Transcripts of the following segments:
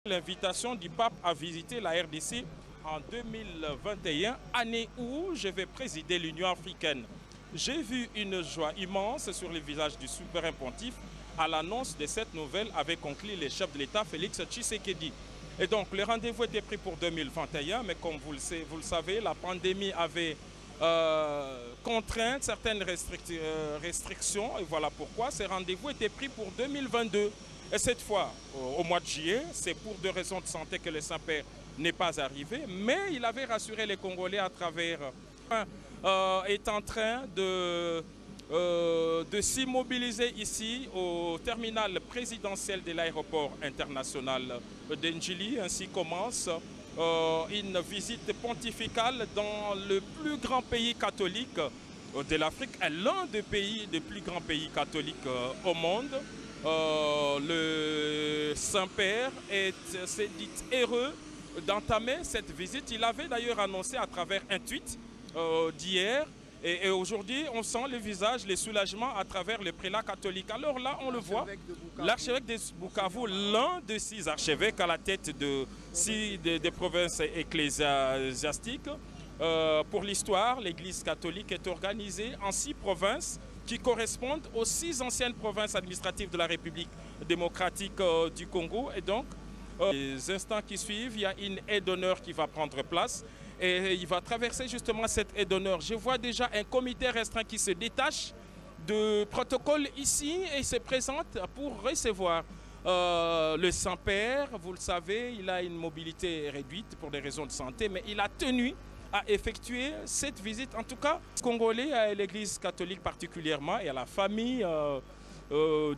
L'invitation du pape à visiter la RDC en 2021, année où je vais présider l'Union africaine. J'ai vu une joie immense sur le visage du souverain pontife à l'annonce de cette nouvelle avec conclu le chef de l'État Félix Tshisekedi. Et donc le rendez-vous était pris pour 2021, mais comme vous le savez, la pandémie avait contraint certaines restrictions et voilà pourquoi ce rendez-vous était pris pour 2022. Et cette fois, au mois de juillet, c'est pour des raisons de santé que le Saint-Père n'est pas arrivé, mais il avait rassuré les Congolais à travers est en train de s'immobiliser ici au terminal présidentiel de l'aéroport international d'Ndjili. Ainsi commence une visite pontificale dans le plus grand pays catholique de l'Afrique, l'un des plus grands pays catholiques au monde. Le Saint-Père s'est dit heureux d'entamer cette visite. Il avait d'ailleurs annoncé à travers un tweet d'hier. Et aujourd'hui, on sent le visage, le soulagement à travers le prélat catholique. Alors là, on le voit, l'archevêque de Bukavu, l'un de 6 archevêques à la tête des provinces ecclésiastiques. Pour l'histoire, l'Église catholique est organisée en 6 provinces qui correspondent aux 6 anciennes provinces administratives de la République démocratique du Congo. Et donc, les instants qui suivent, il y a une haie d'honneur qui va prendre place. Et il va traverser justement cette haie d'honneur. Je vois déjà un comité restreint qui se détache de protocole ici et se présente pour recevoir le Saint-Père. Vous le savez, il a une mobilité réduite pour des raisons de santé, mais il a tenu à effectuer cette visite. En tout cas, Congolais, à l'Église catholique particulièrement et à la famille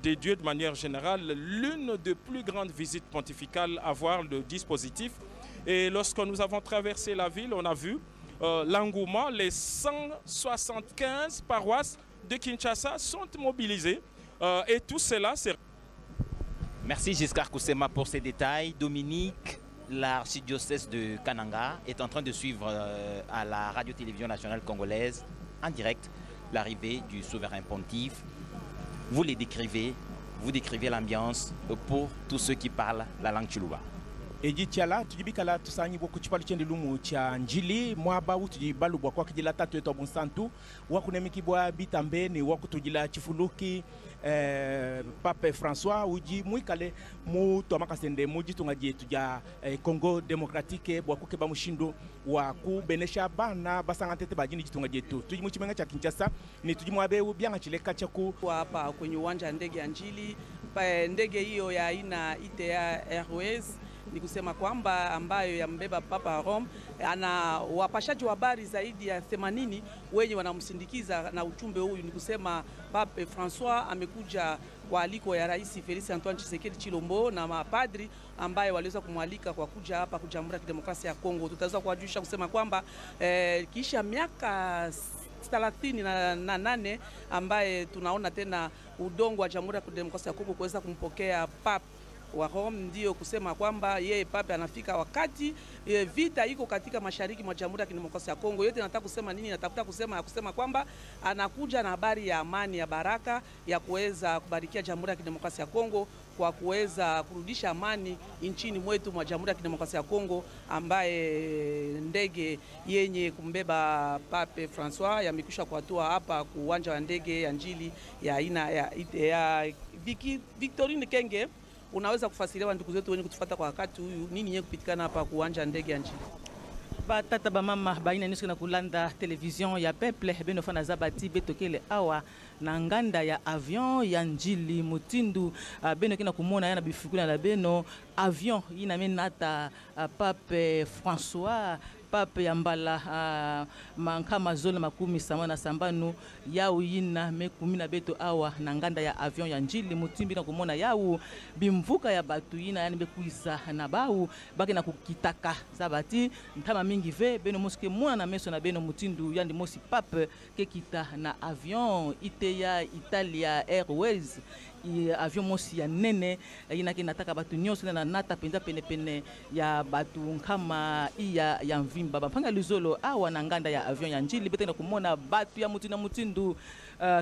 des dieux de manière générale, l'une des plus grandes visites pontificales à voir le dispositif. Et lorsque nous avons traversé la ville, on a vu l'engouement. Les 175 paroisses de Kinshasa sont mobilisées. Et tout cela, c'est... Merci Giscard Koussema pour ces détails. Dominique, l'archidiocèse de Kananga est en train de suivre à la radio-télévision nationale congolaise en direct l'arrivée du souverain pontife. Vous les décrivez, vous décrivez l'ambiance pour tous ceux qui parlent la langue Chiluba. Ejitiala tujibikala tusanyi boku chipalu chendi lumu cha Njili mwaba utujibalu bwa kwa kijila tatu eto bunsantu wakunemiki bwa bitambe ni wakutujila chifuluki Pape François uji muikale mu tomakasende muji tungaje tuja Congo Democratique bwa kukeba mushindo wa kubenesha bana basangantete bajini jitungaje tu tujimuchimenga cha Kinshasa ni tujimwabe ubyanga chileka chaku hapa kwenye uwanja ndege ya Njili. Ndege hiyo ya aina ITA Airways ni kusema kwamba ambayo yambeba Papa Rome, ana wapashaji wa habari zaidi ya 80 wenye wanamsindikiza na uchumbe huyu. Ni kusema Pape François amekuja kwa aliko ya Rais Felix Antoine Tshisekedi Chilombo na mapadri ambaye waliweza kumwalika kwa kuja hapa ku Jamhuri ya Kidemokrasia ya Kongo. Tutaweza kuwajulisha kusema kwamba kisha miaka 38 ambaye tunaona tena udongo wa Jamhuri ya Kidemokrasia ya Kongo kuweza kumpokea Papa wa Rome, ndio kusema kwamba yeye Pape anafika wakati vita iko katika mashariki mwa Jamhuri ya Kidemokrasia ya Kongo. Yote nataka kusema nini? Natafuta kusema kwamba anakuja na habari ya amani, ya baraka, ya kuweza kubarikia Jamhuri ya Kidemokrasia ya Kongo kwa kuweza kurudisha amani nchini mwetu mwa Jamhuri ya Kidemokrasia ya Kongo, ambaye ndege yenye kumbeba Pape François yamekwisha kuatua hapa ku uwanja wa ndege ya Njili ya aina ya Victorine Kenge. Unaweza kufasiriwa ndugu zetu wenye kutufuata kwa wakati huyu nini yeye kupitikana hapa kuwanja ndege ya Njili? Batata ba mama baina nisko na kulanda television ya peuple beno fana zabati betokele awa na nganda ya avion ya Njili Mutindu beno kina kumona yana bifukuna la beno avion ina menata Pape François Pape yambala mankama zona makumi samana sambanu yau yina mekumina beto awa na nganda ya avion ya Njili Mutimbi na kumona yau bimvuka ya batu yina yani bekuisa na bau baki na kukitaka zabati ntama mingi ve beno moske mwana na meso na beno Mutindu yandi mosi Pape kekita na avion ITA Italia Airways avion mosi ya nene inaki nataka batu nyonso na nata penza pene ya batu nkama ya mvimba bampanga luzolo awa na nganda ya avion ya njili bete na kumona batu ya mutu na mutindu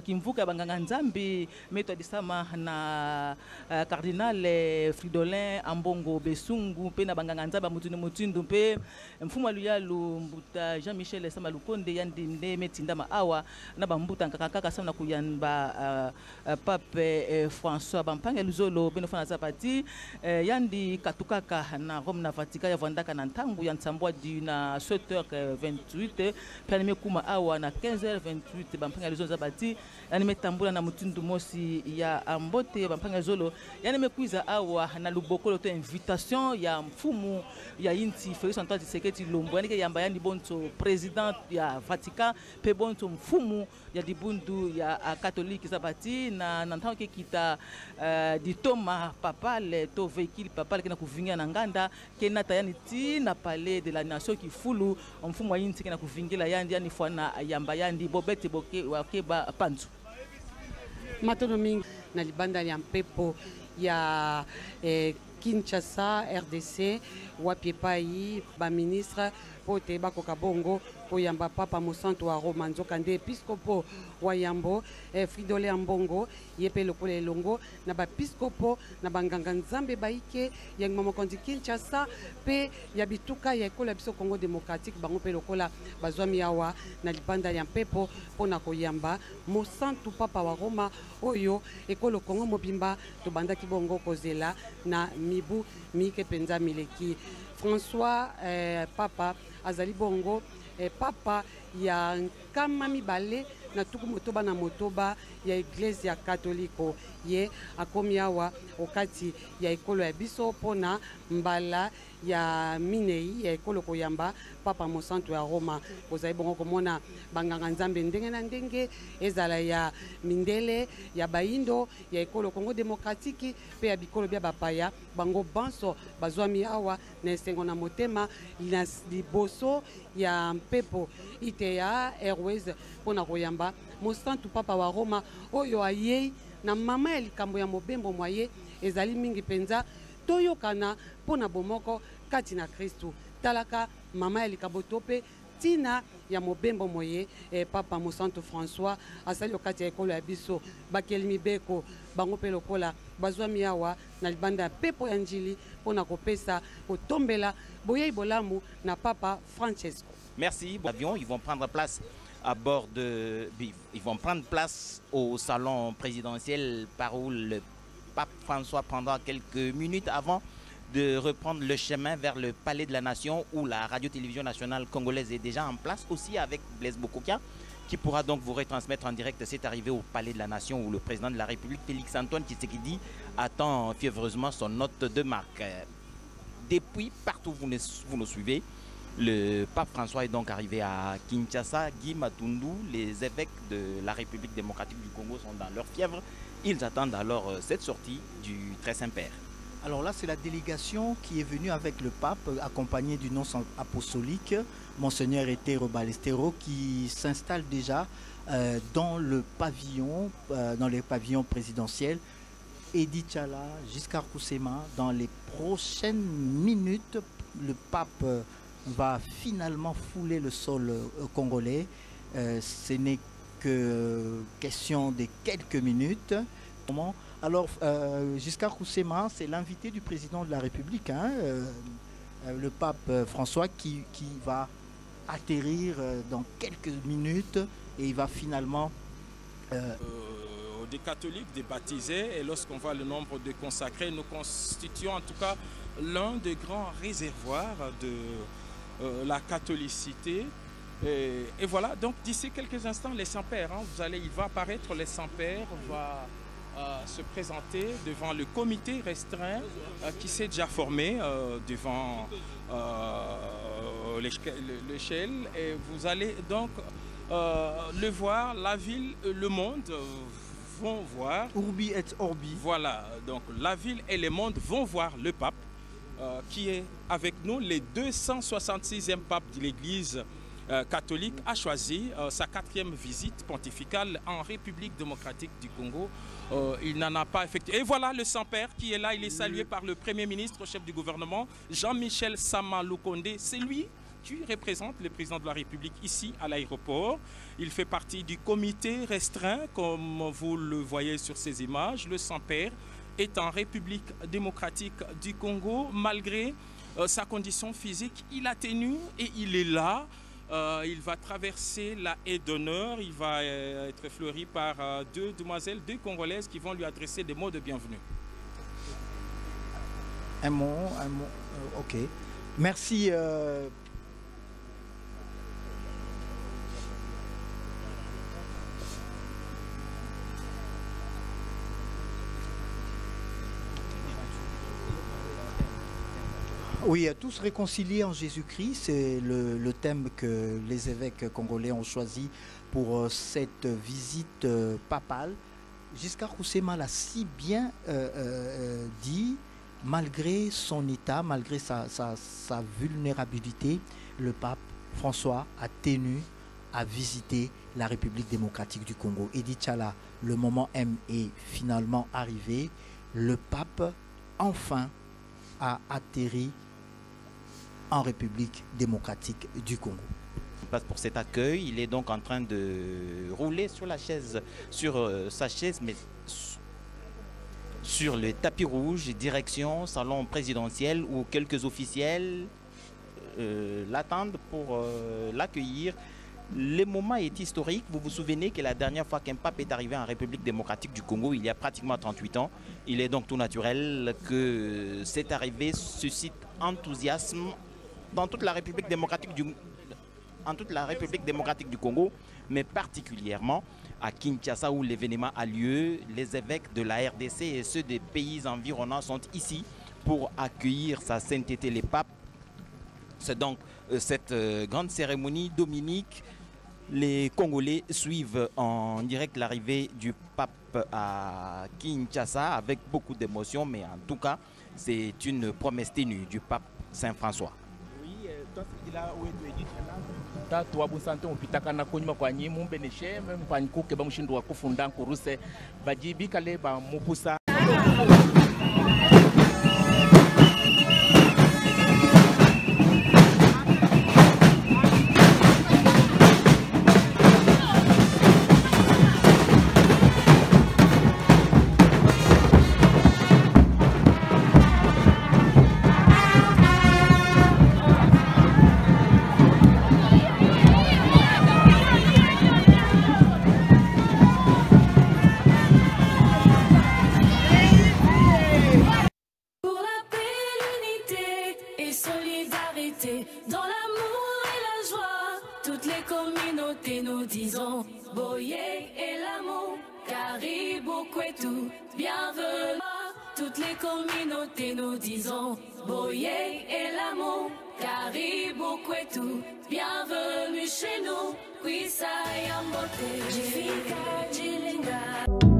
kimvuka banganga nzambi meto disama na cardinal Fridolin Ambongo Besungu pe na banganga nzambi mutu na mutindu pe mfumu aluyalu mbuta Jean-Michel Samalukonde yandi nde metinda ma awa na bambuta nkakaka sama na kuyanba Pape François bampanga luzolo beno fana zapati yandi katukaka na Rome na Vatican ya vandaka na ntangu ya nsambwa di na 7h28 pe kuma awa na 15h28 bampanga luzolo zapati yani metambula na mutindu mosi ya ambote bampanga zolo yani mekuiza awa na lubokolo to invitation ya mfumu ya inti Félix Antoine Tshisekedi Lombo yani ke yamba yani bonto president ya Vatican pe bonto mfumu ya dibundu ya katoliki sabati na ntango ke kita ditoma papale to véhicule papale kena kuvingia na nganda kena tayani ti na palais de la nation kifulu mfumu wa inti kena kuvingila yani fwana yamba yandi bobete boke wakeba panzu matono mingi na libanda ya mpepo ya Kinshasa RDC wapi pai ba ministre pote bakoka bongo koyamba papa mosanto wa Roma nzoka nde episcopo wa yambo Fridolin Ambongo yepe lokole longo na ba episcopo na banganga nzambe baike ya mamokondi Kinshasa pe ya bituka ya ekola biso Congo démocratique bango pe lokola bazwami awa na libanda ya mpepo pona koyamba mosanto papa wa Roma oyo ekolo Congo mobimba to bandaki bongo kozela na mibu mike penza mileki François papa azali bongo papa ya nkama mibale na tuku motoba na motoba ya Église ya Katoliko ye akomi awa okati ya ekolo ya biso pona mbala ya minei ya ekolo koyamba papa mosanto ya Roma kozali bongo komona banganga nzambe ndenge na ndenge ezala ya mindele ya baindo ya ekolo Congo démocratique pe ya bikolo bya bapaya bango banso bazwami awa na esengo na motema na liboso ya mpepo ITA Airways pona koyamba mosanto papa wa Roma oyo ayei na mama ya likambo ya mobembo mwaye ezali mingi penza toyokana pona bomoko kati na Kristu talaka mama ya likambo tope tina ya mobembo moye papa mosanto François asali okati ya ekolo ya biso bakeli mibeko bango pe lokola bazwami awa na libanda ya pepo ya njili pona kopesa kotombela boyei bolamu na papa Francesco. Merci. Avion, ils vont prendre place à bord de... Ils vont prendre place au salon présidentiel par où le pape François prendra quelques minutes avant de reprendre le chemin vers le Palais de la Nation où la radio-télévision nationale congolaise est déjà en place aussi avec Blaise Bokokia qui pourra donc vous retransmettre en direct cette arrivée au Palais de la Nation où le président de la République Félix Antoine Tshisekedi attend fiévreusement son note de marque. Depuis partout où vous nous suivez, le pape François est donc arrivé à Kinshasa. Guy Matundu, les évêques de la République démocratique du Congo sont dans leur fièvre. Ils attendent alors cette sortie du Très Saint-Père. Alors là, c'est la délégation qui est venue avec le pape, accompagné du nonce apostolique, Monseigneur Etero Balestero, qui s'installe déjà dans le pavillon, dans les pavillons présidentiels. Edi Tchala, Giscard Koussema, dans les prochaines minutes, le pape va finalement fouler le sol congolais. Ce n'est que question de quelques minutes. Alors, Giscard Koussema, c'est l'invité du président de la République, hein, le pape François, qui va atterrir dans quelques minutes et il va finalement... des catholiques, des baptisés, et lorsqu'on voit le nombre de consacrés, nous constituons en tout cas l'un des grands réservoirs de la catholicité. Et voilà, donc d'ici quelques instants, les Saints-Pères, hein, il va apparaître les Saints-Pères, va se présenter devant le comité restreint qui s'est déjà formé devant l'échelle. Et vous allez donc le voir, la ville, le monde vont voir. Urbi et Orbi. Voilà, donc la ville et le monde vont voir le pape qui est avec nous, le 266e pape de l'Église catholique a choisi sa 4e visite pontificale en République démocratique du Congo. Il n'en a pas effectué. Et voilà le Saint-Père qui est là. Il est salué par le Premier ministre, chef du gouvernement, Jean-Michel Sama Lukonde. C'est lui qui représente le président de la République ici à l'aéroport. Il fait partie du comité restreint, comme vous le voyez sur ces images. Le Saint-Père est en République démocratique du Congo. Malgré sa condition physique, il a tenu et il est là. Il va traverser la haie d'honneur. Il va être fleuri par 2 demoiselles, 2 Congolaises qui vont lui adresser des mots de bienvenue. Un mot, ok. Merci. Oui, tous réconciliés en Jésus-Christ, c'est le thème que les évêques congolais ont choisi pour cette visite papale. Giscard Koussema l'a si bien dit, malgré son état, malgré sa vulnérabilité, le pape François a tenu à visiter la République démocratique du Congo. Et dit Tchala, le moment M est finalement arrivé. Le pape, enfin, a atterri en République démocratique du Congo. Pour cet accueil, il est donc en train de rouler sur sa chaise, mais sur le tapis rouge, direction salon présidentiel où quelques officiels l'attendent pour l'accueillir. Le moment est historique. Vous vous souvenez que la dernière fois qu'un pape est arrivé en République démocratique du Congo, il y a pratiquement 38 ans, il est donc tout naturel que cette arrivée suscite enthousiasme dans toute la République démocratique du Congo, mais particulièrement à Kinshasa où l'événement a lieu. Les évêques de la RDC et ceux des pays environnants sont ici pour accueillir sa sainteté les papes. C'est donc cette grande cérémonie dominique. Les Congolais suivent en direct l'arrivée du pape à Kinshasa avec beaucoup d'émotion, mais en tout cas, c'est une promesse ténue du pape Saint-François. Tatu wabunsanto mpitaka na kunyuma kwa nyimu mbeneshe mpanyikuke bamushindu wa kufunda nkuruse bajibika leba mupusa. Dans l'amour et la joie, toutes les communautés nous disons Boye et l'amour, Caribou Kwetu, bienvenue. Toutes les communautés nous disons Boye et l'amour, Caribou Kwetu, bienvenue chez nous. Kwisa Yambote, Jifika Jilinga.